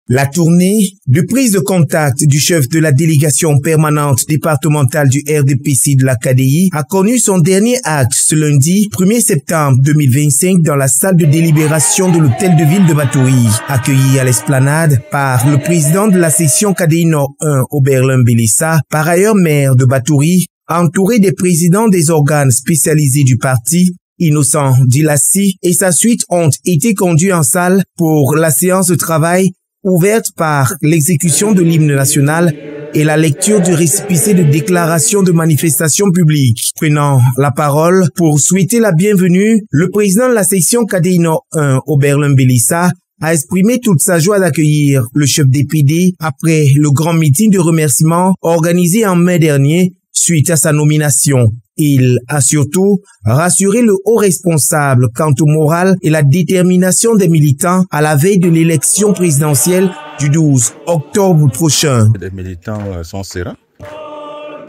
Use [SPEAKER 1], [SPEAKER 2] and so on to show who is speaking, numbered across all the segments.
[SPEAKER 1] La tournée de prise de contact du chef de la délégation permanente départementale du RDPC de la KDI a connu son dernier acte ce lundi 1er septembre 2025 dans la salle de délibération de l'hôtel de ville de Batouri. Accueilli à l'esplanade par le président de la section KDI Nord 1, Oberlin Bélissa, par ailleurs maire de Batouri, entouré des présidents des organes spécialisés du parti, Innocent Dilassi et sa suite ont été conduits en salle pour la séance de travail ouverte par l'exécution de l'hymne national et la lecture du récépissé de déclaration de manifestation publique. Prenant la parole pour souhaiter la bienvenue, le président de la section KDI Nord 1, Oberlin Bélissa, a exprimé toute sa joie d'accueillir le chef DPD après le grand meeting de remerciement organisé en mai dernier suite à sa nomination. Il a surtout rassuré le haut responsable quant au moral et la détermination des militants à la veille de l'élection présidentielle du 12 octobre prochain.
[SPEAKER 2] Les militants sont sereins,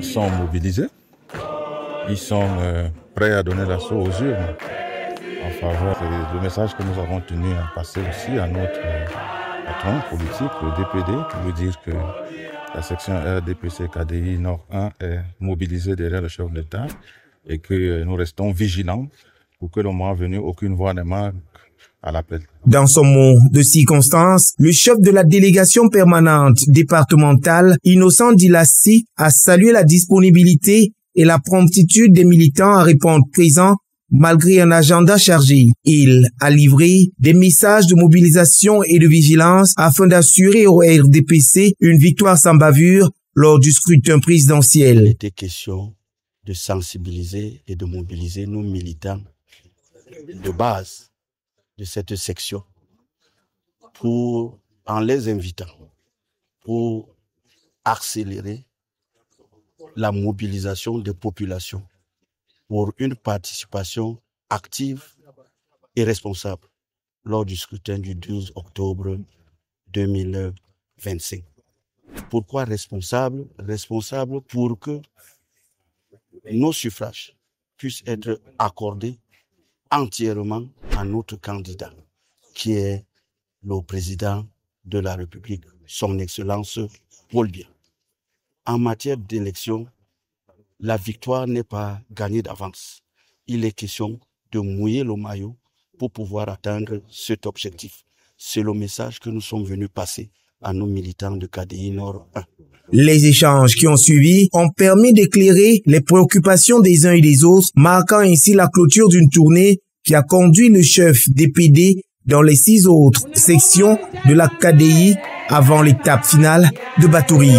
[SPEAKER 2] ils sont mobilisés, ils sont prêts à donner l'assaut aux urnes en faveur. C'est le message que nous avons tenu à passer aussi à notre patron politique, le DPD, qui veut dire que la section RDPC KDI Nord 1 est mobilisée derrière le chef d'État et que nous restons vigilants pour que le moment venu, aucune voix ne manque à l'appel.
[SPEAKER 1] Dans son mot de circonstance, le chef de la délégation permanente départementale, Innocent Dilassi, a salué la disponibilité et la promptitude des militants à répondre présents malgré un agenda chargé. Il a livré des messages de mobilisation et de vigilance afin d'assurer au RDPC une victoire sans bavure lors du scrutin présidentiel.
[SPEAKER 3] Il était question de sensibiliser et de mobiliser nos militants de base de cette section en les invitant pour accélérer la mobilisation des populations pour une participation active et responsable lors du scrutin du 12 octobre 2025. Pourquoi responsable? Responsable pour que nos suffrages puissent être accordés entièrement à notre candidat, qui est le président de la République, son Excellence Paul Biya. En matière d'élection, la victoire n'est pas gagnée d'avance. Il est question de mouiller le maillot pour pouvoir atteindre cet objectif. C'est le message que nous sommes venus passer à nos militants de KDI Nord 1.
[SPEAKER 1] Les échanges qui ont suivi ont permis d'éclairer les préoccupations des uns et des autres, marquant ainsi la clôture d'une tournée qui a conduit le chef DPD dans les 6 autres sections de la KDI avant l'étape finale de Batouri.